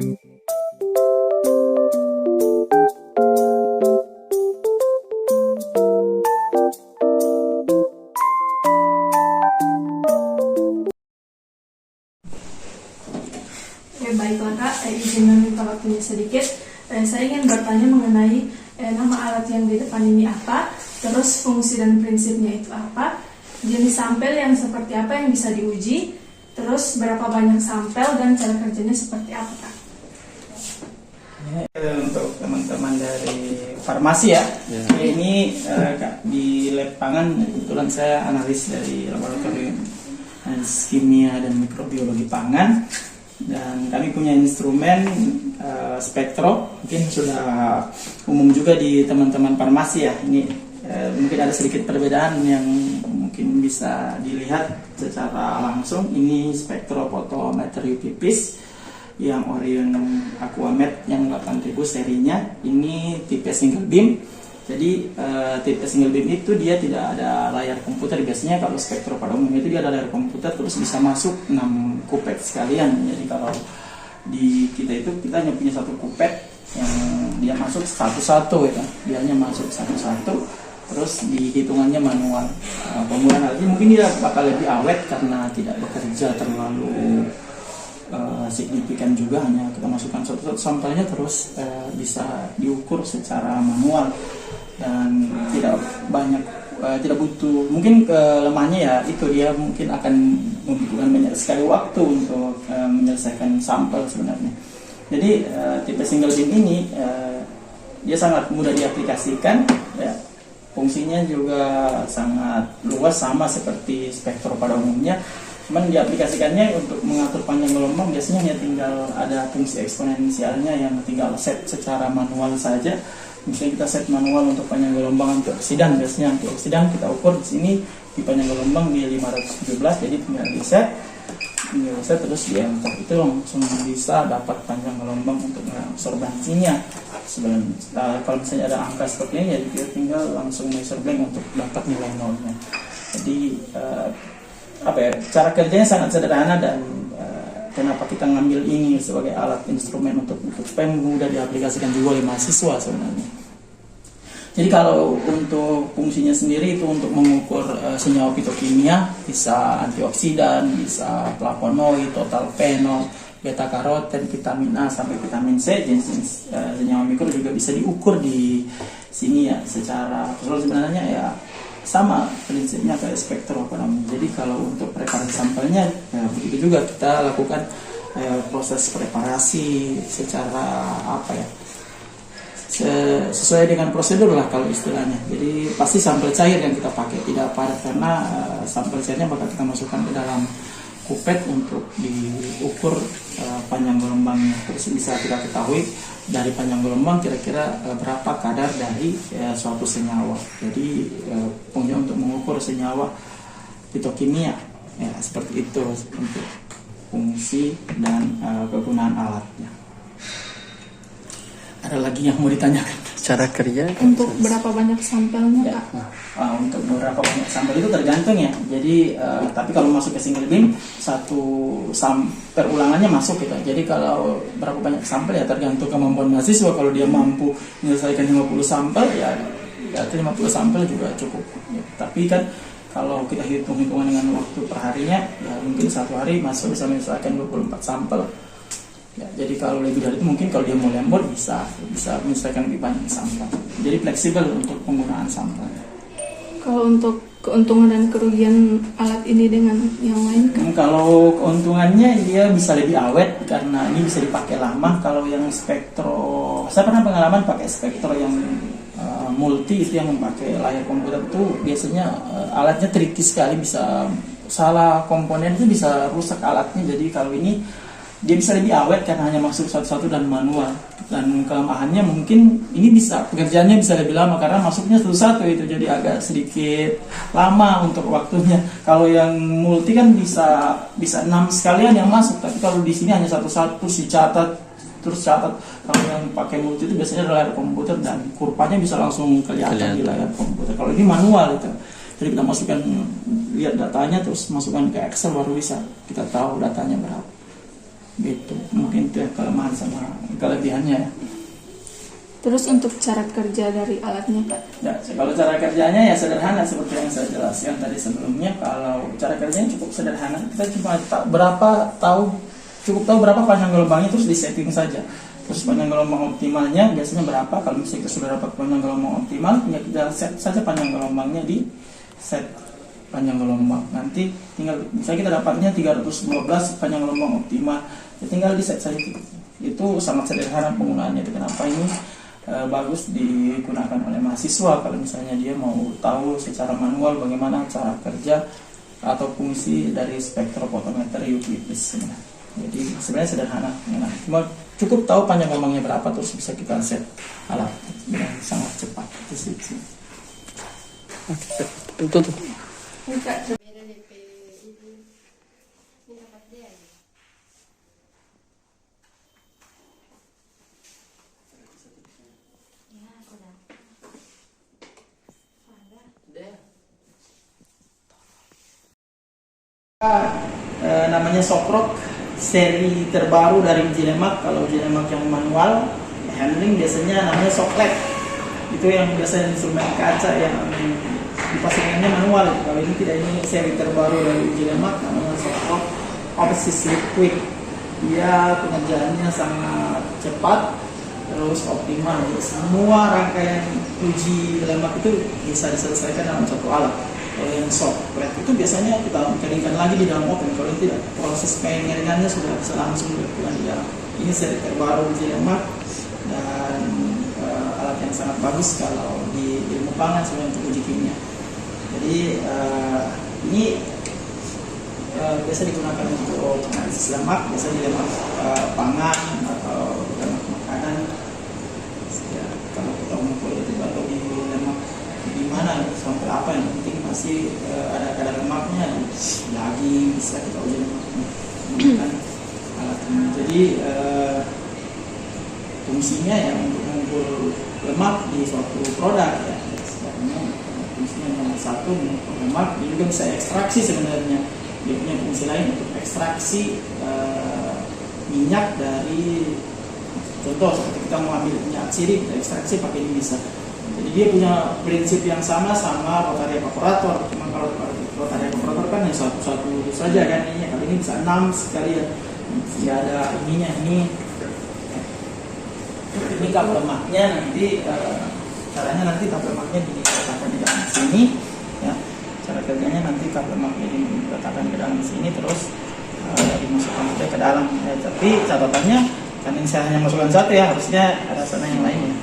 Baiklah Kak, izin meminta waktunya sedikit. Saya ingin bertanya mengenai nama alat yang di depan ini apa, terus fungsi dan prinsipnya itu apa, jenis sampel yang seperti apa yang bisa diuji, terus berapa banyak sampel dan cara kerjanya seperti apa Kak? Untuk teman-teman dari farmasi ya. Ini di lab pangan kebetulan saya analis dari laboratorium analis kimia dan mikrobiologi pangan, dan kami punya instrumen spektro, mungkin sudah umum juga di teman-teman farmasi ya. Ini mungkin ada sedikit perbedaan yang mungkin bisa dilihat secara langsung. Ini spektrofotometer UV-Vis yang Orion Aquamed yang 8000 serinya. Ini tipe single beam. Jadi tipe single beam itu dia tidak ada layar komputer. Biasanya kalau spektro pada umumnya itu dia ada layar komputer, terus bisa masuk 6 kupet sekalian. Jadi kalau di kita itu kita hanya punya satu kupet yang dia masuk satu-satu gitu. Dia hanya masuk satu-satu, terus dihitungannya manual. Penggunaan alat ini mungkin dia bakal lebih awet karena tidak bekerja terlalu signifikan juga, hanya kita masukkan satu-satu sampelnya, terus bisa diukur secara manual dan tidak banyak, tidak butuh. Mungkin kelemahannya ya itu, dia mungkin akan membutuhkan banyak sekali waktu untuk menyelesaikan sampel sebenarnya. Jadi tipe single beam ini dia sangat mudah diaplikasikan ya. Fungsinya juga sangat luas, sama seperti spektro pada umumnya. Cuman diaplikasikannya untuk mengatur panjang gelombang biasanya hanya tinggal ada fungsi eksponensialnya yang tinggal set secara manual saja. Misalnya kita set manual untuk panjang gelombang antioksidan, biasanya antioksidan kita ukur di sini di panjang gelombang di 517, jadi tinggal di set terus di enter, itu langsung bisa dapat panjang gelombang untuk absorbansinya. Kalau misalnya ada angka seperti ini, jadi kita tinggal langsung measure blank untuk dapat nilai nolnya. Jadi cara kerjanya sangat sederhana, dan kenapa kita ngambil ini sebagai alat instrumen untuk supaya mudah diaplikasikan juga oleh mahasiswa sebenarnya. Jadi kalau untuk fungsinya sendiri itu untuk mengukur senyawa fitokimia, bisa antioksidan, bisa flavonoid, total fenol, beta karoten, vitamin A sampai vitamin C, jenis senyawa mikro juga bisa diukur di sini ya. Secara sebenarnya ya sama prinsipnya kayak spektrofotometer. Jadi kalau untuk preparasi sampelnya ya begitu juga, kita lakukan proses preparasi secara sesuai dengan prosedur lah kalau istilahnya. Jadi pasti sampel cair yang kita pakai, tidak padat, karena sampel cairnya bakal kita masukkan ke dalam kupet untuk diukur panjang gelombangnya. Terus bisa kita ketahui dari panjang gelombang kira-kira berapa kadar dari suatu senyawa. Jadi fungsinya untuk mengukur senyawa fitokimia ya, seperti itu untuk fungsi dan kegunaan alatnya. Ada lagi yang mau ditanyakan? Cara kerja Untuk berapa banyak sampelnya Ya. Kak? Untuk beberapa banyak sampel itu tergantung ya. Jadi tapi kalau masuk ke single beam, satu perulangannya masuk gitu. Jadi kalau berapa banyak sampel ya tergantung kemampuan mahasiswa. Kalau dia mampu menyelesaikan 50 sampel ya 50 sampel juga cukup ya. Tapi kan kalau kita hitung-hitungan dengan waktu perharinya ya mungkin satu hari mahasiswa bisa menyelesaikan 24 sampel. Ya, jadi kalau lebih dari itu mungkin kalau dia mau lembur bisa menyelesaikan lebih banyak sampel. Jadi fleksibel untuk penggunaan sampel. Kalau untuk keuntungan dan kerugian alat ini dengan yang lain kan? Kalau keuntungannya dia bisa lebih awet karena ini bisa dipakai lama. Kalau yang spektro, saya pernah pengalaman pakai spektro yang multi, itu yang memakai layar komputer itu biasanya alatnya tricky sekali, bisa salah komponen itu bisa rusak alatnya. Jadi kalau ini dia bisa lebih awet karena hanya masuk satu-satu dan manual. Dan kelemahannya mungkin ini bisa pekerjaannya bisa lebih lama karena masuknya satu-satu itu, jadi agak sedikit lama untuk waktunya. Kalau yang multi kan bisa 6 sekalian yang masuk, tapi kalau di sini hanya satu-satu dicatat terus catat. Kalau yang pakai multi itu biasanya ada layar komputer dan kurvanya bisa langsung kelihatan di layar komputer. Kalau ini manual itu, jadi kita masukkan, lihat datanya terus masukkan ke Excel, baru bisa kita tahu datanya berapa. Gitu. Mungkin itu ya kelemahan sama kelebihannya ya. Terus untuk cara kerja dari alatnya Pak? Ya, kalau cara kerjanya ya sederhana seperti yang saya jelaskan tadi sebelumnya. Kalau cara kerjanya cukup sederhana, kita cuma cukup tahu berapa panjang gelombangnya, terus disetting saja. Terus panjang gelombang optimalnya biasanya berapa? Kalau misalnya kita sudah dapat panjang gelombang optimal, ya kita set saja panjang gelombangnya di set panjang gelombang. Nanti tinggal misalnya kita dapatnya 312 panjang gelombang optimal, ya tinggal di set saja. Itu sangat sederhana penggunaannya. Itu kenapa ini bagus digunakan oleh mahasiswa kalau misalnya dia mau tahu secara manual bagaimana cara kerja atau fungsi dari spektrofotometer Euclides. Jadi sebenarnya sederhana, cuma cukup tahu panjang gelombangnya berapa, terus bisa kita set alat dengan sangat cepat. Itu sih. Tutup. Namanya Soprok, seri terbaru dari Ujilemak. Kalau Ujilemak yang manual handling biasanya namanya Soklet, itu yang biasanya instrumen kaca yang dipasangannya manual. Kalau ini tidak, ini seri terbaru dari Ujilemak namanya Soprok Opsis Liquid. Dia pengerjaannya sangat cepat terus optimal. Jadi semua rangkaian uji lemak itu bisa diselesaikan dalam satu alat. Kalau yang Soklet itu biasanya kita keringkan lagi di dalam oven. Kalau tidak, proses pengeringannya sudah bisa langsung dilakukan di dalam. Ini seri terbaru uji lemak dan alat yang sangat bagus kalau di ilmu pangan sebenarnya untuk uji kimia. Jadi ini biasa digunakan untuk analisis lemak, biasa di lemak pangan atau lemak makanan. Ya, kalau kita mengukur itu atau di lemak di mana sampai apa, yang penting masih ada kadar lemaknya, daging bisa kita uji lemaknya menggunakan alat ini. Jadi fungsinya ya untuk mengukur lemak di suatu produk ya. Sebenarnya fungsinya nomor satu mengukur lemak. Dia juga bisa ekstraksi sebenarnya. Dia punya fungsi lain untuk ekstraksi minyak dari, contoh seperti kita mau ambil minyak sirih, kita ekstraksi pakai ini bisa. Jadi dia punya prinsip yang sama rotary evaporator. Cuma kalau rotary evaporator kan yang satu saja kan, ini kali ini bisa 6 sekali ya. Tidak ada ininya, ini kap lemaknya nanti caranya nanti kap lemaknya diletakkan di dalam sini ya. Cara kerjanya nanti kap lemaknya diletakkan ke dalam sini, terus dimasukkan ke dalam ya. Tapi catatannya kan ini saya hanya masukkan satu ya, harusnya ada sana yang lainnya.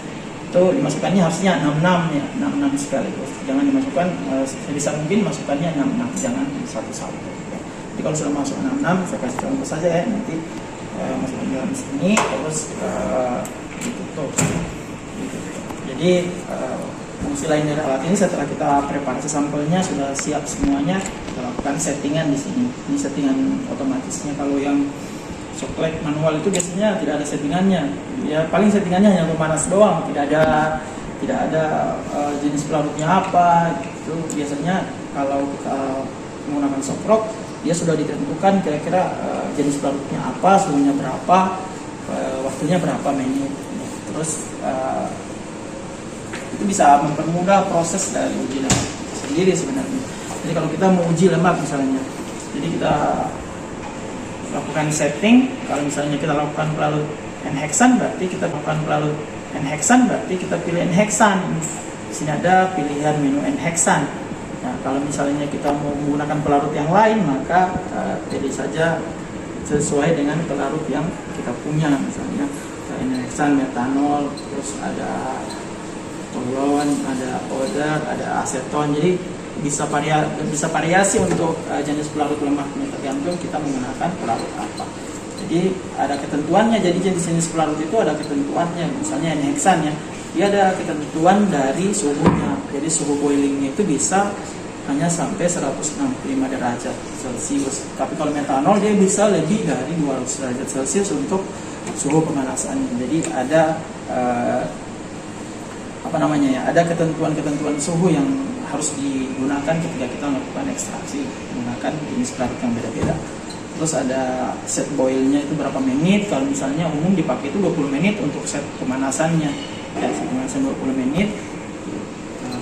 Itu dimasukkannya harusnya 66 ya, 66 sekaligus. Jangan dimasukkan sebisa mungkin masukkannya 66, jangan satu-satu ya. Jadi kalau sudah masuk 66, saya kasih contoh saja ya, nanti masukkan ke dalam sini terus ditutup. Jadi fungsi lain dari alat ini setelah kita preparasi sampelnya sudah siap semuanya, kita lakukan settingan di sini. Ini settingan otomatisnya. Kalau yang Soklet manual itu biasanya tidak ada settingannya. Ya paling settingannya hanya pemanas doang, tidak ada jenis pelarutnya apa. Itu biasanya kalau kita menggunakan Soprok, dia sudah ditentukan kira-kira jenis pelarutnya apa, suhunya berapa, waktunya berapa menit. Terus itu bisa mempermudah proses dari uji lemak sendiri sebenarnya. Jadi kalau kita mau uji lemak misalnya, jadi kita lakukan setting. Kalau misalnya kita lakukan pelarut N-heksan, berarti kita lakukan pelarut N-heksan, berarti kita pilih N-heksan. Di sini ada pilihan menu N-heksan. Nah, kalau misalnya kita mau menggunakan pelarut yang lain, maka pilih saja sesuai dengan pelarut yang kita punya. Misalnya N-heksan, metanol, terus ada tolon, ada powder, ada aseton. Jadi bisa variasi untuk jenis pelarut lemaknya, tergantung kita menggunakan pelarut apa. Jadi ada ketentuannya. Jadi jenis pelarut itu ada ketentuannya. Misalnya N-heksan ya, dia ada ketentuan dari suhunya. Jadi suhu boilingnya itu bisa hanya sampai 165 derajat Celcius. Tapi kalau metanol dia bisa lebih dari 200 derajat Celcius untuk suhu pemanasannya. Jadi ada ada ketentuan-ketentuan suhu yang harus digunakan ketika kita melakukan ekstraksi menggunakan jenis pelarut yang beda-beda. terus ada set boilnya itu berapa menit. Kalau misalnya umum dipakai itu 20 menit untuk set pemanasannya, ya, set pemanasan 20 menit.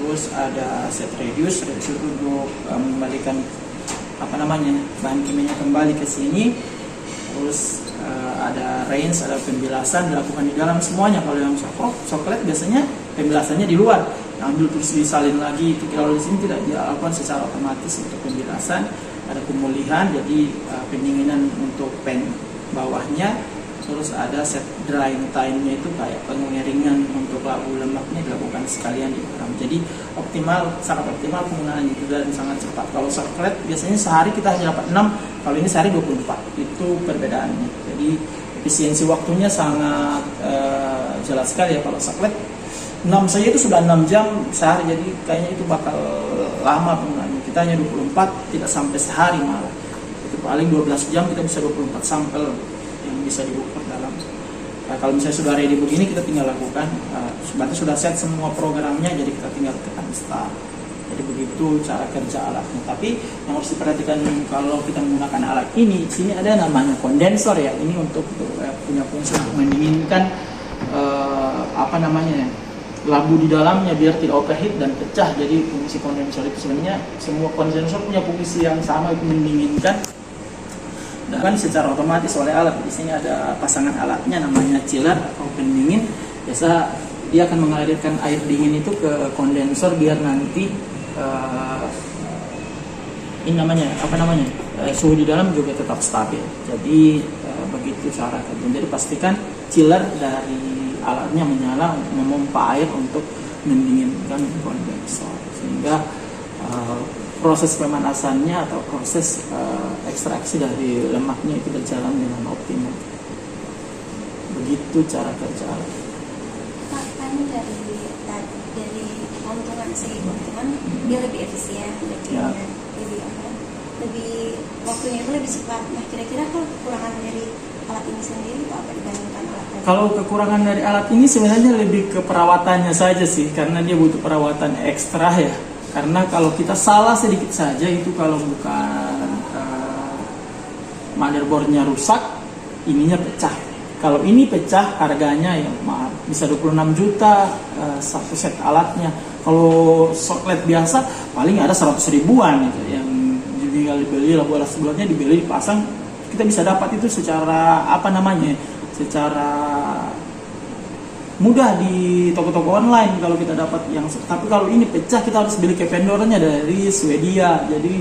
Terus ada set reduce itu untuk mengembalikan bahan kimianya kembali ke sini. Terus ada range, ada pembilasan dilakukan di dalam semuanya. Kalau yang coklat biasanya pembilasannya di luar, ambil terus disalin lagi. Itu kalau di sini tidak dilakukan secara otomatis untuk pembilasan. Ada pemulihan, jadi pendinginan untuk pen bawahnya. Terus ada set drying time-nya itu kayak pengeringan untuk labu lemaknya dilakukan sekalian di dalam. Jadi sangat optimal penggunaan itu dan sangat cepat. Kalau coklat biasanya sehari kita hanya dapat 6, kalau ini sehari 24. Itu perbedaannya. Jadi efisiensi waktunya sangat jelas sekali ya. Kalau coklat 6 saja itu sudah 6 jam sehari, jadi kayaknya itu bakal lama penggunaannya. Kita hanya 24, tidak sampai sehari malah. Itu paling 12 jam kita bisa 24 sampel yang bisa diukur dalam. Nah, kalau misalnya sudah ready begini, kita tinggal lakukan. Berarti sudah set semua programnya, jadi kita tinggal tekan start. Jadi begitu cara kerja alatnya. Tapi yang harus diperhatikan kalau kita menggunakan alat ini, di sini ada namanya kondensor ya. Ini untuk punya fungsi untuk mendinginkan labu di dalamnya biar tidak overheat dan pecah. Jadi fungsi kondensor itu sebenarnya semua kondensor punya fungsi yang sama, itu mendinginkan. Dan kan secara otomatis oleh alat. Di sini ada pasangan alatnya namanya chiller atau pendingin. Biasa dia akan mengalirkan air dingin itu ke kondensor biar nanti suhu di dalam juga tetap stabil. Jadi begitu cara kerja. Jadi pastikan chiller dari alatnya menyala untuk memompa air untuk mendinginkan kondensor, sehingga proses pemanasannya atau proses ekstraksi dari lemaknya itu berjalan dengan optimal. Begitu cara kerja alat. Kan dari segi keuntungan dia lebih efisien, lebih waktunya itu lebih cepat. Nah, kira-kira kalau kekurangan dari alat ini sendiri itu apa dibandingkan alat lain? Kalau kekurangan dari alat ini sebenarnya lebih ke perawatannya saja sih, karena dia butuh perawatan ekstra ya. Karena kalau kita salah sedikit saja itu, kalau bukan motherboardnya rusak, ininya pecah. Kalau ini pecah, harganya ya mahal, bisa 26 juta satu set alatnya. Kalau soklet biasa paling ada 100 ribuan gitu, yang tinggal dibeli, lalu alat sebelah dibeli, dipasang, kita bisa dapat itu secara secara mudah di toko-toko online kalau kita dapat yang. Tapi kalau ini pecah, kita harus beli ke vendornya dari Swedia. Jadi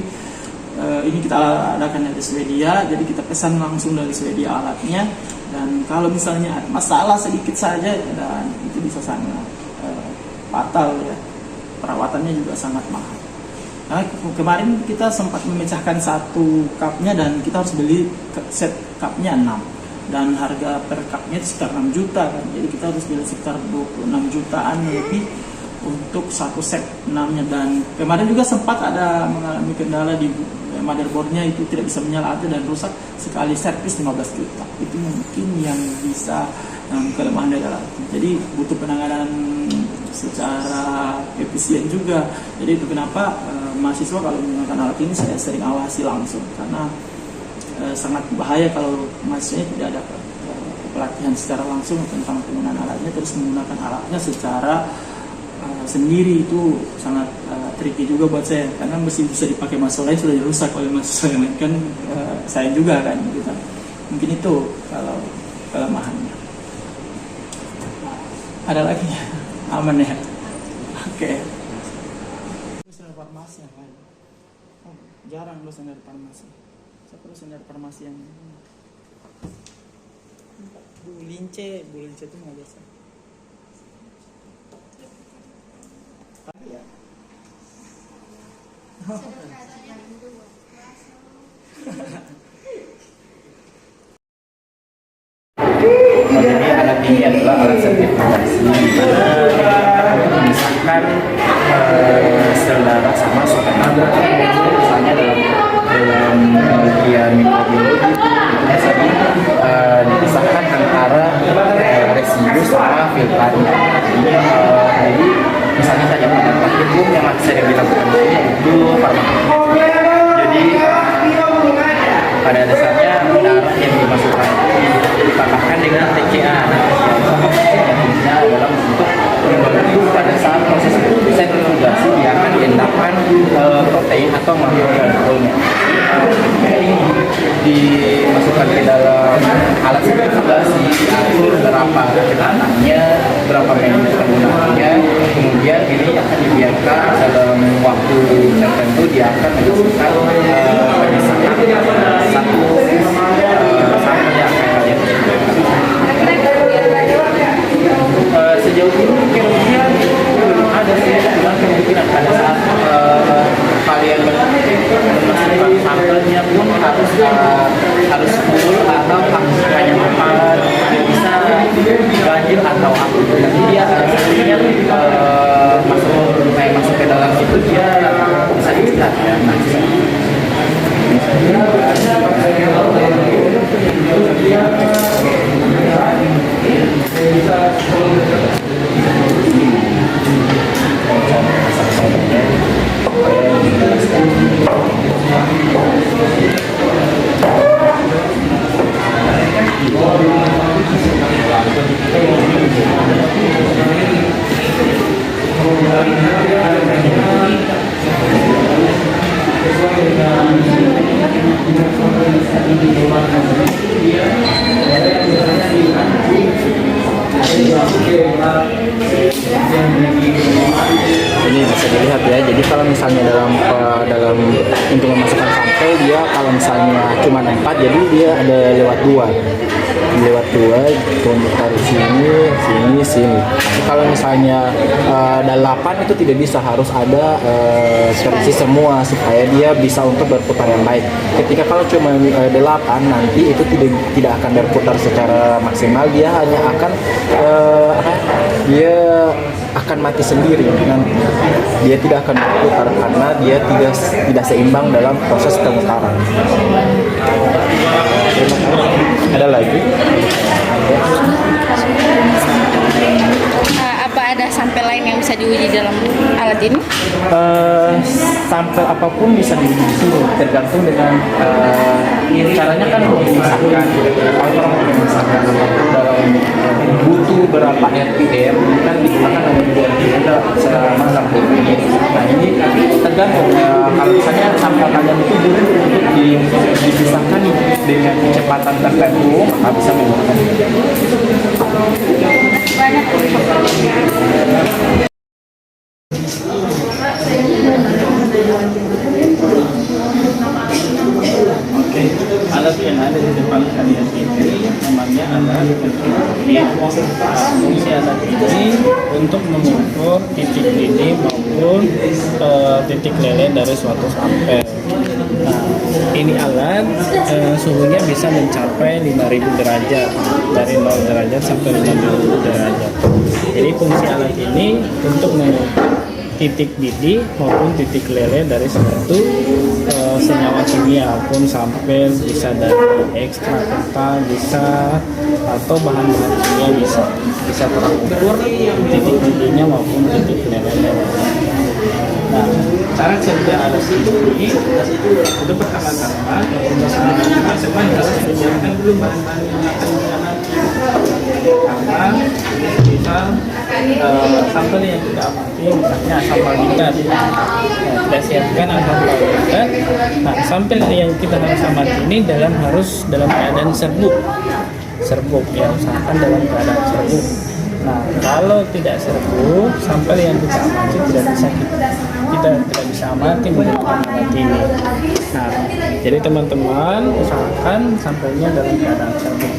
ini kita adakan dari Swedia, jadi kita pesan langsung dari Swedia alatnya. Dan kalau misalnya ada masalah sedikit saja, dan itu bisa sangat fatal ya. Perawatannya juga sangat mahal. Nah, kemarin kita sempat memecahkan satu cupnya dan kita harus beli set cupnya 6, dan harga per cupnya itu sekitar 6 juta kan. Jadi kita harus beli sekitar 26 jutaan lebih untuk satu set 6-nya. Dan kemarin juga sempat ada mengalami kendala di motherboardnya, itu tidak bisa menyala dan rusak, sekali servis 15 juta. Itu mungkin yang bisa kelemahan dari alat. Jadi butuh penanganan secara efisien juga. Jadi itu kenapa mahasiswa kalau menggunakan alat ini saya sering awasi langsung, karena sangat bahaya kalau mahasiswanya tidak ada pelatihan secara langsung tentang penggunaan alatnya, terus menggunakan alatnya secara sendiri. Itu sangat tricky juga buat saya, karena mesti bisa dipakai mahasiswa lain sudah dirusak oleh mahasiswa yang lain kan, saya juga kan gitu. Mungkin itu kalau kelemahannya. Ada lagi? Aman ya? Oke. Dosen dari farmasi yang lain. Jarang dosen dari farmasi. Siapa dosen dari farmasi yang Bu Lince itu nggak biasa. Tapi ya. Jadi alat ini adalah alat sertifikasi di mana misalkan sel darah sama sukanya, misalnya dalam penelitian mikrobiologi itu biasanya dipisahkan antara residu sama filtrnya. Jadi misalnya saja pada praktikum yang sering dilakukan itu farmakologi. Jadi pada dasarnya darah yang dimasukkan ditambahkan dengan TCA. Yang dalam bentuk membantu pada saat proses sentrifugasi dia akan diendapkan protein atau makromolekulnya. Dimasukkan ke dalam alat sentrifugasi, diatur berapa keterangannya, berapa menit penggunaannya, kemudian ini akan dibiarkan dalam waktu tertentu dia akan menghasilkan penyisakan satu sampel yang akan kalian sejauh ini kira-kira belum ada sih, cuma kemungkinan pada saat kalian memasukkan sampelnya pun harus full atau hanya empat, bisa ganjil atau apa. Nanti dia hasilnya masuk ke dalam situ dia bisa dilihat ya. Ini bisa dilihat ya. Jadi kalau misalnya dalam untuk memasukkan sampel dia kalau misalnya cuma 4, jadi dia ada lewat dua, untuk taruh sini. Kalau misalnya ada 8 itu tidak bisa, harus ada terisi semua supaya dia bisa untuk berputar yang baik. Ketika kalau cuma 8 nanti itu tidak akan berputar secara maksimal, dia hanya akan dia akan mati sendiri nanti. Dia tidak akan berputar karena dia tidak seimbang dalam proses pemutaran. Ada lagi? Apa ada sampel lain yang bisa diuji dalam alat ini? Sampel apapun bisa diuji di sini, tergantung dengan caranya kan memisahkan. Kalau orang memisahkan dalam butuh berapa RPM kan digunakan dengan RPM selama 60 menit. Nah ini tergantung kalau misalnya sampel kalian itu butuh untuk dipisahkan dengan kecepatan tertentu, maka bisa menggunakan Banyak. Alat yang ada di depan kalian ini namanya alat fungsi alat ini untuk mengukur titik didih maupun titik lele dari suatu sampel. Nah, ini alat suhunya bisa mencapai 5000 derajat, dari 0 derajat sampai 5000 derajat. Jadi fungsi alat ini untuk mengukur titik didih maupun titik lele dari suatu senyawa kimia pun sampel, bisa dari ekstrak kental bisa, atau bahan-bahan kimia bisa terukur titik didihnya maupun titik lelenya. Nah, cara kerja alat ini itu pertama-tama kita harus menyiapkan dulu bahan-bahan yang akan digunakan, karena kita sampel yang kita amati misalnya sampel gitar, kita siapkan sampel gitar. Nah, sampel yang kita harus amati ini harus dalam keadaan serbuk ya, usahakan dalam keadaan serbuk. Nah, kalau tidak serbuk, sampel yang kita amati kita tidak bisa amati menggunakan alat ini. Nah, jadi teman-teman usahakan sampelnya dalam keadaan serbuk.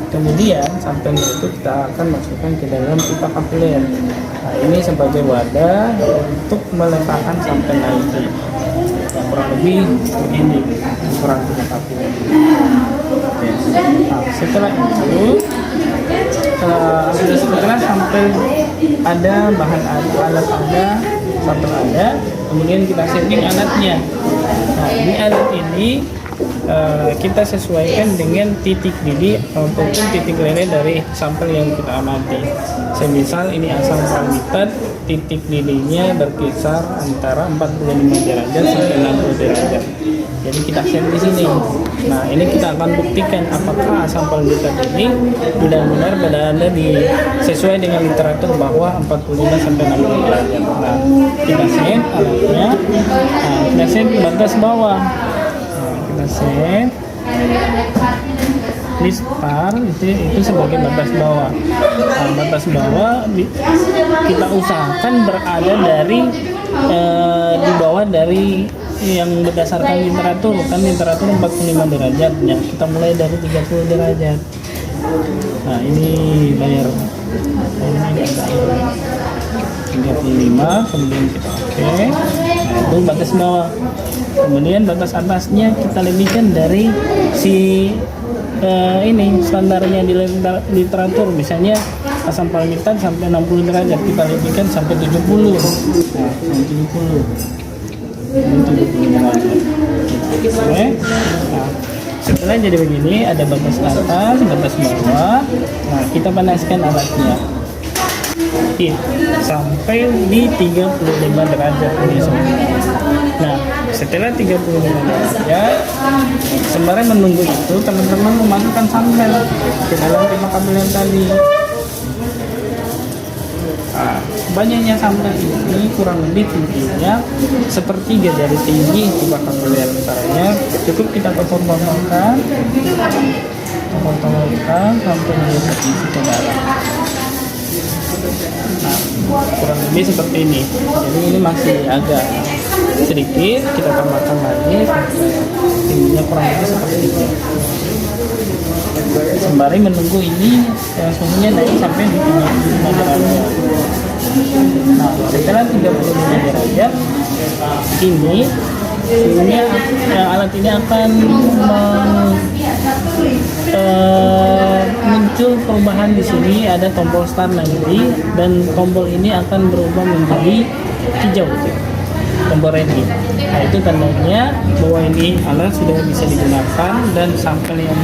Kemudian sampelnya itu kita akan masukkan ke dalam pipa kapiler. Nah, ini sebagai wadah untuk meletakkan sampel nanti. Yang kurang lebih begini ukuran pipa kapiler. Nah, setelah itu setelah sampel ada, bahan alat ada, sampel ada, kemudian kita setting alatnya. Nah, ini alat ini kita sesuaikan dengan titik didih ataupun titik lele dari sampel yang kita amati. Semisal ini asam palmitat, titik didihnya berkisar antara 45 derajat sampai 60 derajat. Jadi kita set di sini. Nah, ini kita akan buktikan apakah asam palmitat ini benar-benar berada di sesuai dengan literatur bahwa 45 sampai 60 derajat. Nah, kita set alatnya. Nah, kita set batas bawah. Nah, kita set di start itu sebagai batas bawah. Nah, batas bawah kita usahakan berada dari di bawah dari yang berdasarkan literatur, kan literatur 45 derajat ya. Kita mulai dari 30 derajat. Nah, ini bayar ini agak 35, kemudian kita oke. Nah, itu batas bawah. Kemudian batas atasnya kita lebihkan dari si ini standarnya di literatur, misalnya asam palmitat sampai 60 derajat, kita lebihkan sampai 70. Nah, 70 derajat. Oke. Nah, setelah jadi begini, ada batas atas, batas bawah. Nah, kita panaskan alatnya sampai di 35 derajat ini semua. Nah, setelah 35 derajat, sembari menunggu itu, teman-teman memasukkan sampel ke dalam pipa kabel yang tadi. Nah, banyaknya sampel ini kurang lebih tingginya sepertiga dari tinggi pipa kabel yang caranya. Cukup kita topor-toporkan sampai menjadi ke dalam. Nah, kurang lebih seperti ini. Jadi ini masih agak sedikit, kita tambahkan lagi sampai tingginya kurang lebih seperti ini. Sembari menunggu ini suhunya naik sampai di 35 derajat. Nah, setelah 35 derajat ini suhunya alat ini akan muncul perubahan di sini, ada tombol start nanti, dan tombol ini akan berubah menjadi hijau, tombol ready. Nah, itu tandanya bahwa ini alat sudah bisa digunakan dan sampel yang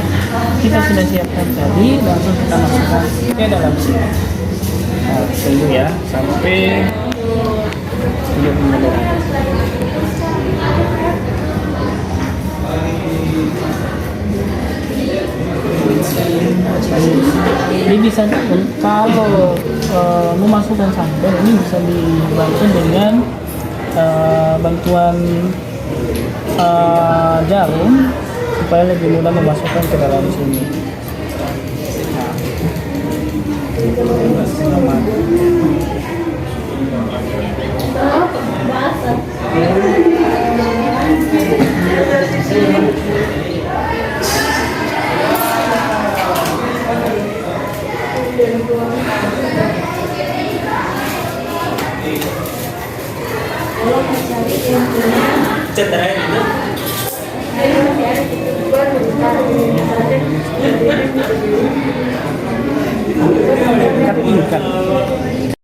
kita sudah siapkan tadi langsung kita masukkan ke dalam sini. Nah, tunggu ya sampai 35 derajat. Ini bisa kalau memasukkan sampel ini bisa dibantu dengan bantuan jarum supaya lebih mudah memasukkan ke dalam sini.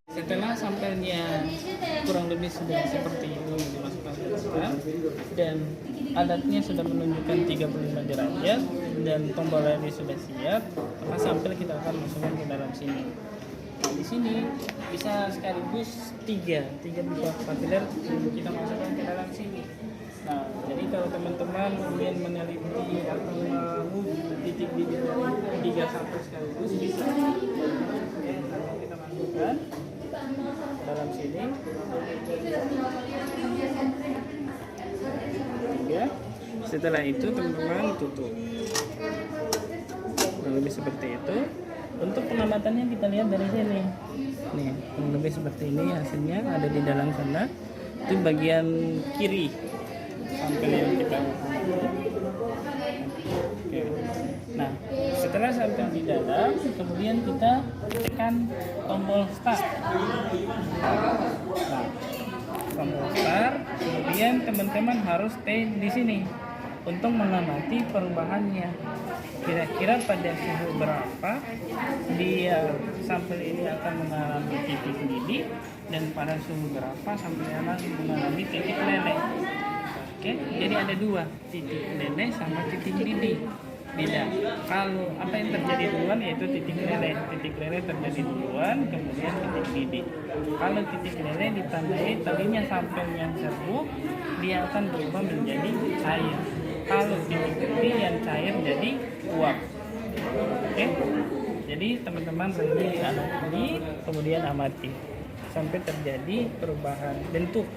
Setelah sampelnya kurang lebih sudah seperti itu dimasukkan ke dalam dan alatnya sudah menunjukkan 35 derajat dan tombol ready sudah siap, maka sampel kita akan masukkan ke dalam sini. Nah, di sini bisa sekaligus tiga pipa kapiler kita masukkan ke dalam sini. Nah, jadi kalau teman-teman ingin meneliti atau menguji titik didih dari 3 sampel sekaligus bisa. Oke, kita masukkan dalam sini. Ya. Setelah itu teman-teman tutup. Nah, lebih seperti itu. Untuk pengamatannya kita lihat dari sini. Nih, kurang lebih seperti ini hasilnya ada di dalam sana. Itu bagian kiri sampel yang kita. Oke. Nah, setelah sampel di dalam, kemudian kita tekan tombol start. Nah, tombol start, kemudian teman-teman harus stay di sini untuk mengamati perubahannya. Kira-kira pada suhu berapa dia sampel ini akan mengalami titik didih dan pada suhu berapa sampel ini akan mengalami titik lele. Oke, jadi ada dua, titik leleh sama titik didih. Beda. Kalau apa yang terjadi duluan yaitu titik leleh. Titik leleh terjadi duluan, kemudian titik didih. Kalau titik leleh ditandai tadinya sampai yang serbuk, dia akan berubah menjadi cair. Kalau titik didih yang cair jadi uap. Oke. Jadi teman-teman review di alat ini, kemudian amati sampai terjadi perubahan bentuk.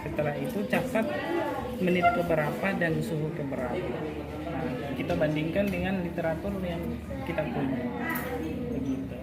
Setelah itu catat menit keberapa dan suhu keberapa. Nah, kita bandingkan dengan literatur yang kita punya. Begitu.